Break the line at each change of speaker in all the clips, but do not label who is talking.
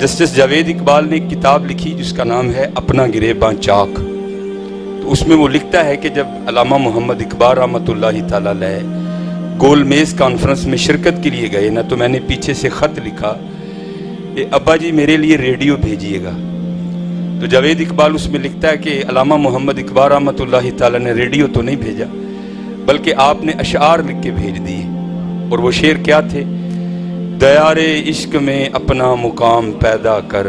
Justice Javed Iqbal نے ایک کتاب لکھی جس کا نام ہے اپنا گریباں چاک. تو اس میں وہ لکھتا ہے کہ جب علامہ محمد اقبال رحمۃ اللہ تعالیٰ علیہ گول میز کانفرنس میں شرکت کے لیے گئے نا، تو میں نے پیچھے سے خط لکھا کہ ابا جی میرے لیے ریڈیو بھیجیے گا. تو جاوید اقبال اس میں لکھتا ہے کہ علامہ محمد اقبال رحمۃ اللہ تعالیٰ نے ریڈیو تو نہیں بھیجا، بلکہ آپ نے اشعار لکھ کے بھیج دیے. اور وہ شعر کیا تھے؟ دیار عشق میں اپنا مقام پیدا کر،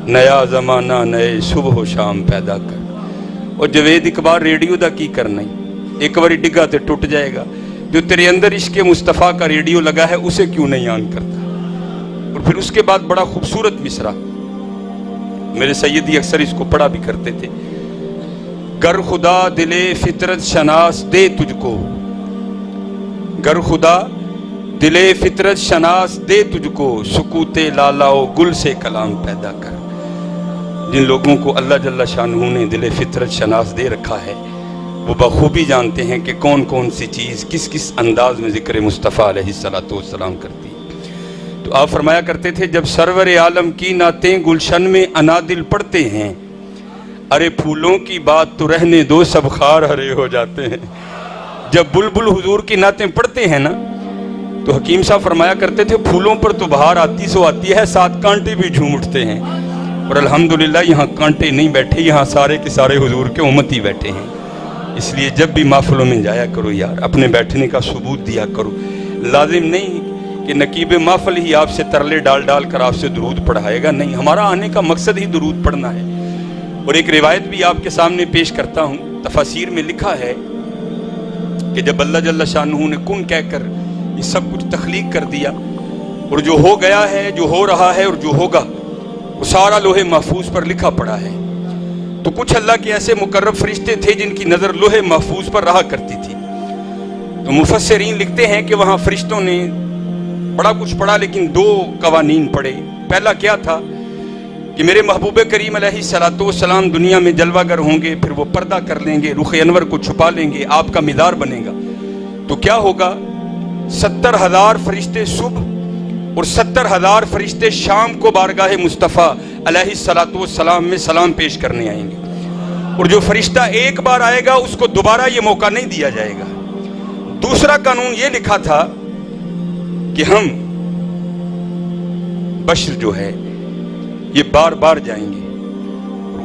نیا زمانہ نئے صبح و شام پیدا کر. اور جاوید اقبال ریڈیو دا کی کرنا ہی، ایک باری ڈگا تے ٹوٹ جائے گا. جو تیرے اندر عشق مصطفیٰ کا ریڈیو لگا ہے اسے کیوں نہیں آن کرتا؟ اور پھر اس کے بعد بڑا خوبصورت مصرع، میرے سیدی اکثر اس کو پڑھا بھی کرتے تھے. گر خدا دل فطرت شناس دے تجھ کو، گر خدا دل فطرت شناس دے تجھ کو، سکوت لالا و گل سے کلام پیدا کر. جن لوگوں کو اللہ جل شانہ نے دل فطرت شناس دے رکھا ہے وہ بخوبی جانتے ہیں کہ کون کون سی چیز کس کس انداز میں ذکر مصطفیٰ علیہ السلام کرتی. تو آپ فرمایا کرتے تھے جب سرور عالم کی نعتیں گلشن میں انادل پڑھتے ہیں، ارے پھولوں کی بات تو رہنے دو سب خار ہرے ہو جاتے ہیں. جب بلبل حضور کی نعتیں پڑھتے ہیں نا تو حکیم صاحب فرمایا کرتے تھے پھولوں پر تو بہار آتی سو آتی ہے، ساتھ کانٹے بھی جھوم اٹھتے ہیں. اور الحمدللہ یہاں کانٹے نہیں بیٹھے، یہاں سارے کے سارے حضور کے امتی بیٹھے ہیں. اس لیے جب بھی محفلوں میں جایا کرو یار، اپنے بیٹھنے کا ثبوت دیا کرو. لازم نہیں کہ نقیب محفل ہی آپ سے ترلے ڈال ڈال کر آپ سے درود پڑھائے گا، نہیں، ہمارا آنے کا مقصد ہی درود پڑھنا ہے. اور ایک روایت بھی آپ کے سامنے پیش کرتا ہوں. تفاسیر میں لکھا ہے کہ جب اللہ جل شانہ نے کن کہہ کر یہ سب کچھ تخلیق کر دیا، اور جو ہو گیا ہے، جو ہو رہا ہے اور جو ہوگا وہ سارا لوح محفوظ پر لکھا پڑا ہے. تو کچھ اللہ کے ایسے مقرب فرشتے تھے جن کی نظر لوح محفوظ پر رہا کرتی تھی. تو مفسرین لکھتے ہیں کہ وہاں فرشتوں نے بڑا کچھ پڑھا، لیکن دو قوانین پڑھے. پہلا کیا تھا کہ میرے محبوب کریم علیہ السلام دنیا میں جلوہ گر ہوں گے، پھر وہ پردہ کر لیں گے، رخ انور کو چھپا لیں گے، آپ کا مدار بنے گا. تو کیا ہوگا؟ 70,000 فرشتے صبح اور 70,000 فرشتے شام کو بارگاہ مصطفیٰ علیہ السلام میں سلام پیش کرنے آئیں گے. اور جو فرشتہ ایک بار آئے گا اس کو دوبارہ یہ موقع نہیں دیا جائے گا. دوسرا قانون یہ لکھا تھا کہ ہم بشر جو ہے یہ بار بار جائیں گے.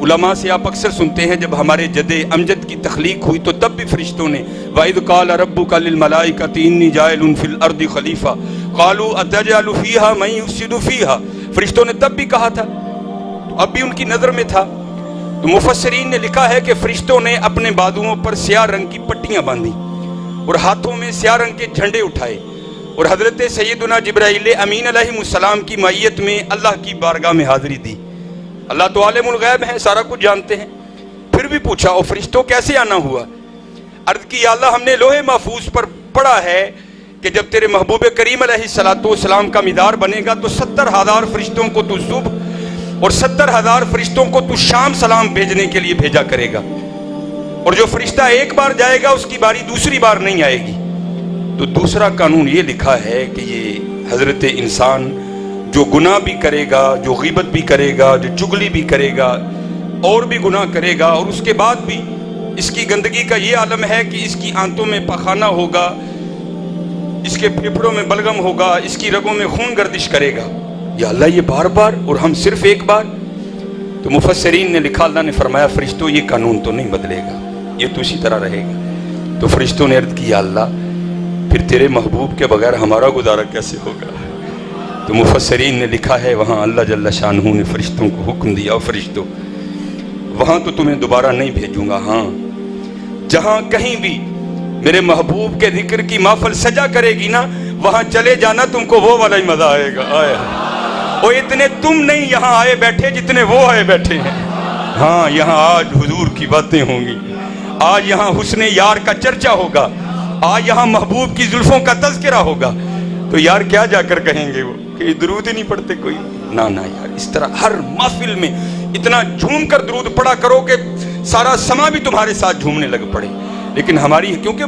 علماء سے آپ اکثر سنتے ہیں جب ہمارے جد امجد کی تخلیق ہوئی تو تب بھی فرشتوں نے وَإِذْ قَالَ رَبُّكَ لِلْمَلَائِكَةِ إِنِّي جَاعِلٌ فِي الْأَرْضِ خَلِيفَةً قَالُوا أَتَجْعَلُ فِيهَا مَن يُفْسِدُ فِيهَا. فرشتوں نے تب بھی کہا تھا، تو اب بھی ان کی نظر میں تھا. تو مفسرین نے لکھا ہے کہ فرشتوں نے اپنے بازوؤں پر سیاہ رنگ کی پٹیاں باندھی اور ہاتھوں میں سیاہ رنگ کے جھنڈے اٹھائے، اور حضرت سیدنا جبرائیل امین علیہ السلام کی معیت میں اللہ کی بارگاہ میں حاضری دی. اللہ تو عالم الغیب ہے، سارا کچھ جانتے ہیں. پھر بھی پوچھا او فرشتوں کیسے آنا ہوا؟ عرض کی یا اللہ ہم نے لوح محفوظ پر پڑھا ہے کہ جب تیرے محبوب کریم علیہ السلام کا مدار بنے گا تو 70,000 فرشتوں کو تو صبح اور 70,000 فرشتوں کو تو شام سلام بھیجنے کے لیے بھیجا کرے گا، اور جو فرشتہ ایک بار جائے گا اس کی باری دوسری بار نہیں آئے گی. تو دوسرا قانون یہ لکھا ہے کہ یہ حضرت انسان جو گناہ بھی کرے گا، جو غیبت بھی کرے گا، جو چغلی بھی کرے گا، اور بھی گناہ کرے گا، اور اس کے بعد بھی اس کی گندگی کا یہ عالم ہے کہ اس کی آنتوں میں پخانہ ہوگا، اس کے پھیپھڑوں میں بلغم ہوگا، اس کی رگوں میں خون گردش کرے گا. یا اللہ یہ بار بار اور ہم صرف ایک بار. تو مفسرین نے لکھا اللہ نے فرمایا فرشتوں یہ قانون تو نہیں بدلے گا، یہ تو اسی طرح رہے گا. تو فرشتوں نے عرض کی یا اللہ پھر تیرے محبوب کے بغیر ہمارا گزارا کیسے ہوگا؟ تو مفسرین نے لکھا ہے وہاں اللہ جل شانہ نے فرشتوں کو حکم دیا، اور فرشتوں وہاں تو تمہیں دوبارہ نہیں بھیجوں گا، ہاں جہاں کہیں بھی میرے محبوب کے ذکر کی محفل سجا کرے گی نا وہاں چلے جانا، تم کو وہ والا ہی مزہ آئے گا. اور اتنے تم نہیں یہاں آئے بیٹھے جتنے وہ آئے بیٹھے ہیں. ہاں یہاں آج حضور کی باتیں ہوں گی، آج یہاں حسن یار کا چرچا ہوگا، آج یہاں محبوب کی زلفوں کا تذکرہ ہوگا. تو یار کیا جا کر کہیں گے وہ کہ درود ہی نہیں پڑھتے کوئی؟ نہ یار، اس طرح ہر محفل میں اتنا جھوم کر درود پڑھا کرو کہ سارا سما بھی تمہارے ساتھ جھومنے لگ پڑے. لیکن ہماری، کیونکہ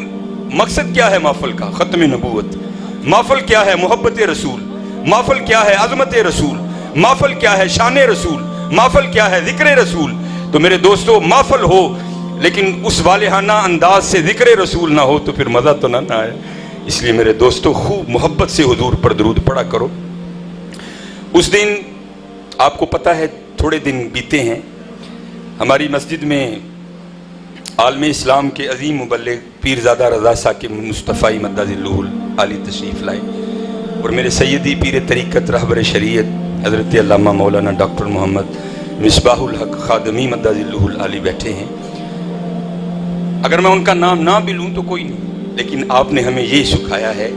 مقصد کیا ہے محفل کا؟ ختم نبوت. محفل کیا ہے؟ محبت رسول. محفل کیا ہے؟ عظمت رسول. محفل کیا ہے شان رسول، محفل کیا ہے ذکر رسول. تو میرے دوستو محفل ہو لیکن اس والہانہ انداز سے ذکر رسول نہ ہو تو پھر مزہ تو نہ آئے. اس لیے میرے دوستو خوب محبت سے حضور پر درود پڑھا کرو. اس دن آپ کو پتہ ہے تھوڑے دن بیتے ہیں، ہماری مسجد میں عالم اسلام کے عظیم مبلغ پیرزادہ رضا ثاقب مصطفی مدد ذلہ العالی تشریف لائے اور میرے سیدی پیر طریقت رہبر شریعت حضرت علامہ مولانا ڈاکٹر محمد مصباح الحق خادمی مدد ذلہ العالی بیٹھے ہیں. اگر میں ان کا نام نہ بھی لوں تو کوئی نہیں، لیکن آپ نے ہمیں یہ سکھایا ہے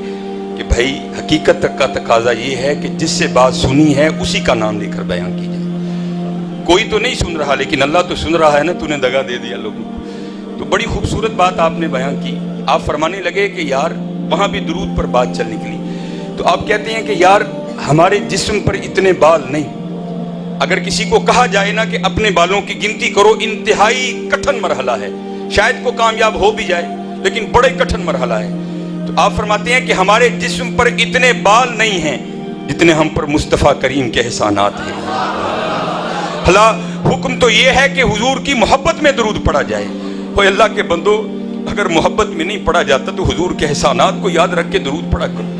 کہ بھائی حقیقت کا تقاضا یہ ہے کہ جس سے بات سنی ہے اسی کا نام لے کر بیان کی جائے. کوئی تو نہیں سن رہا لیکن اللہ تو سن رہا ہے نا، تو نے دگا دے دیا لوگوں کو. تو بڑی خوبصورت بات آپ نے بیان کی. آپ فرمانے لگے کہ یار وہاں بھی درود پر بات چل نکلی. تو آپ کہتے ہیں کہ یار ہمارے جسم پر اتنے بال نہیں. اگر کسی کو کہا جائے نا کہ اپنے بالوں کی گنتی کرو، انتہائی کٹھن مرحلہ ہے، شاید کو کامیاب ہو بھی جائے لیکن بڑے کٹھن مرحلہ ہے. تو آپ فرماتے ہیں کہ ہمارے جسم پر اتنے بال نہیں ہیں جتنے ہم پر مصطفیٰ کریم کے احسانات ہیں. بھلا حکم تو یہ ہے کہ حضور کی محبت میں درود پڑھا جائے. کوئی اللہ کے بندو اگر محبت میں نہیں پڑھا جاتا تو حضور کے احسانات کو یاد رکھ کے درود پڑھا کرو.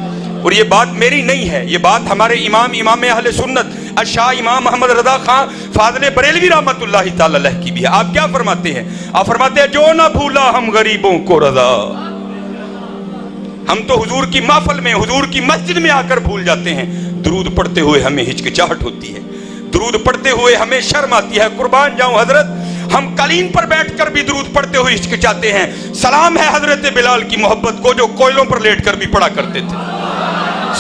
اور یہ بات میری نہیں ہے، یہ بات ہمارے امام اہل سنت الشاہ امام محمد رضا خان فاضل بریلوی رحمت اللہ تعالی علیہ کی بھی ہے. آپ کیا فرماتے ہیں؟ آپ فرماتے ہیں جو نہ بھولا ہم غریبوں کو رضا. ہم تو حضور کی محفل میں، حضور کی مسجد میں آ کر بھول جاتے ہیں. درود پڑھتے ہوئے ہمیں ہچکچاہٹ ہوتی ہے، درود پڑھتے ہوئے ہمیں شرم آتی ہے. قربان جاؤں حضرت، ہم قالین پر بیٹھ کر بھی درود پڑھتے ہوئے ہچکچاتے ہیں. سلام ہے حضرت بلال کی محبت کو جو کوئلوں پر لیٹ کر بھی پڑھا کرتے تھے.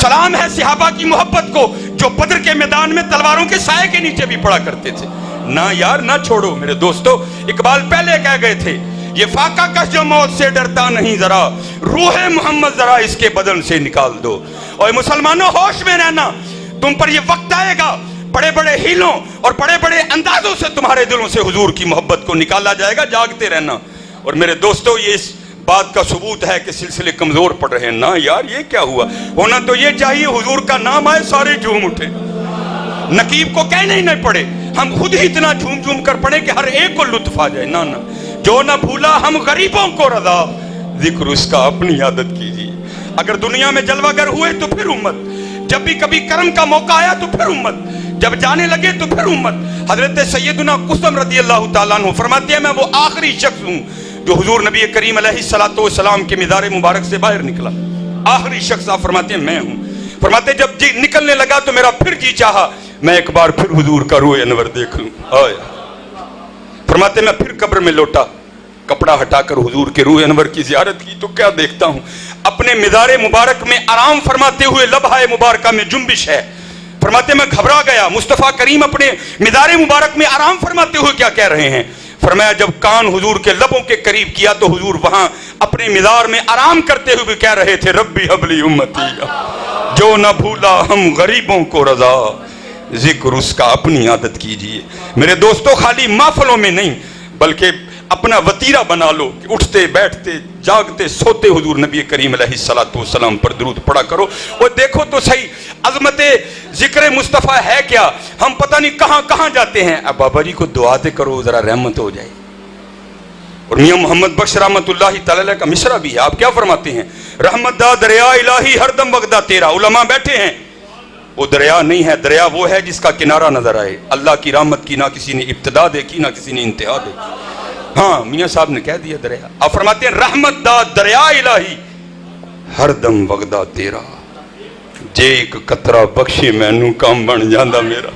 سلام ہے صحابہ کی محبت کو جو بدر کے میدان میں تلواروں کے سائے کے نیچے بھی پڑھا کرتے تھے. نہ یار نہ چھوڑو میرے دوستو. اقبال پہلے کہہ گئے تھے یہ فاقہ کش جو موت سے ڈرتا نہیں ذرا، روح محمد ذرا اس کے بدن سے نکال دو. اور مسلمانوں ہوش میں رہنا، تم پر یہ وقت آئے گا بڑے بڑے ہیلوں اور بڑے بڑے اندازوں سے تمہارے دلوں سے حضور کی محبت کو نکالا جائے گا. جاگتے رہنا. اور میرے دوستو یہ اس بات کا ثبوت ہے کہ سلسلے کمزور پڑ رہے ہیں. نا یار یہ کیا ہوا؟ ہونا تو یہ چاہیے حضور کا نام آئے سارے جھوم اٹھے، نقیب کو کہنے ہی نہیں پڑے، ہم خود ہی اتنا جھوم جھوم کر پڑھیں کہ ہر ایک کو لطف آ جائے. نا جو نہ بھولا ہم غریبوں کو رضا، ذکر اس کا اپنی عادت کیجیے. اگر دنیا میں جلوہ گر ہوئے تو پھر امت، جب بھی کبھی کرم کا موقع آیا تو پھر امت، جب جانے لگے تو پھر امت. حضرت سیدنا قسم رضی اللہ تعالیٰ عنہ فرماتے ہیں میں وہ آخری شخص ہوں جو حضور نبی کریم علیہ الصلوۃ والسلام کے مزار مبارک سے باہر نکلا. آخری شخص آپ فرماتے ہیں میں ہوں. فرماتے جب جی نکلنے لگا تو میرا پھر جی چاہا میں ایک بار پھر حضور کا روح انور دیکھ لوں. فرماتے میں پھر قبر میں لوٹا، کپڑا ہٹا کر حضور کے روح انور کی زیارت کی تو کیا دیکھتا ہوں، اپنے مزار مبارک میں آرام فرماتے ہوئے لبھائے مبارکہ میں جنبش ہے. فرماتے میں گھبرا گیا، مصطفیٰ کریم اپنے مزار مبارک میں آرام فرماتے ہوئے کیا کہہ رہے ہیں. فرمایا جب کان حضور کے لبوں کے قریب کیا تو حضور وہاں اپنے مزار میں آرام کرتے ہوئے کہہ رہے تھے ربی حبلی امتی، جو نہ بھولا ہم غریبوں کو رضا، ذکر اس کا اپنی عادت کیجیے. میرے دوستو خالی محفلوں میں نہیں بلکہ اپنا وتیرہ بنا لو کہ اٹھتے بیٹھتے جاگتے سوتے حضور نبی کریم علیہ الصلوۃ والسلام پر درود پڑھا کرو. اور دیکھو تو صحیح عظمت ذکر مصطفیٰ ہے کیا. ہم پتہ نہیں کہاں کہاں جاتے ہیں. اب بابا جی کو دعاتے کرو ذرا رحمت ہو جائے. اور میاں محمد بخش رحمت اللہ تعالی کا مصرع بھی ہے. آپ کیا فرماتے ہیں؟ رحمت دا دریا الہی ہر دم وگدا تیرا. علماء بیٹھے ہیں، وہ دریا نہیں ہے، دریا وہ ہے جس کا کنارہ نظر آئے. اللہ کی رحمت کی نہ کسی نے ابتدا دیکھی نہ کسی نے انتہا دیکھی. ہاں میاں صاحب نے کہہ دیا دریا. آپ فرماتے ہیں رحمت دا دریا الہی ہر دم وگدا تیرا، جے ایک قطرہ بخشے مینوں کام بن جاندا میرا.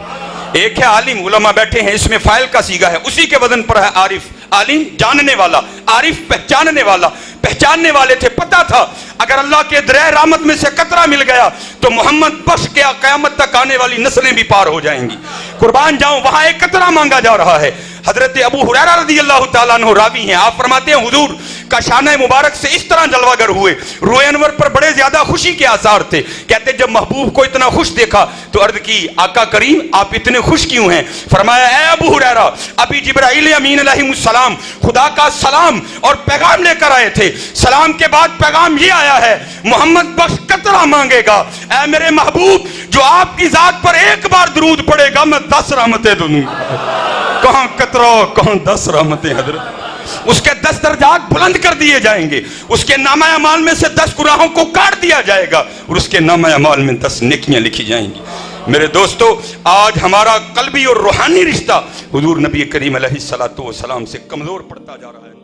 ایک ہے عالم، علماء بیٹھے ہیں، اس میں فاعل کا صیغہ ہے، اسی کے وزن پر ہے عارف. عالم جاننے والا، عارف پہچاننے والا. پہچاننے والے تھے، پتا تھا اگر اللہ کے دریا رحمت میں سے قطرہ مل گیا تو محمد بخش کے قیامت تک آنے والی نسلیں بھی پار ہو جائیں گی. قربان جاؤں وہاں ایک قطرہ مانگا جا رہا ہے. حضرت ابو ہریرہ رضی اللہ تعالیٰ عنہ راوی ہیں. آپ فرماتے ہیں حضور کا شانہ مبارک سے اس طرح جلوہ گر ہوئے، روح انور پر بڑے زیادہ خوشی کے آثار تھے. کہتے جب محبوب کو اتنا خوش دیکھا تو عرض کی آقا کریم آپ اتنے خوش کیوں ہیں؟ فرمایا اے ابو ہریرہ ابھی جبرائیل امین علیہ السلام خدا کا سلام اور پیغام لے کر آئے تھے. سلام کے بعد پیغام یہ آیا ہے محمد بخش قطرہ مانگے گا. اے میرے محبوب جو آپ کی ذات پر ایک بار درود پڑے گا میں 10 رحمتیں دوں گا. کہاں قطرہ کہاں 10 رحمتیں حضرت. اس کے 10 درجات بلند کر دیے جائیں گے, اس کے نامہ اعمال میں سے 10 گناہوں کو کاٹ دیا جائے گا, اور اس کے نامہ اعمال میں 10 نیکیاں لکھی جائیں گی. میرے دوستو, آج ہمارا قلبی اور روحانی رشتہ حضور نبی کریم علیہ الصلوۃ والسلام سے کمزور پڑتا جا رہا ہے.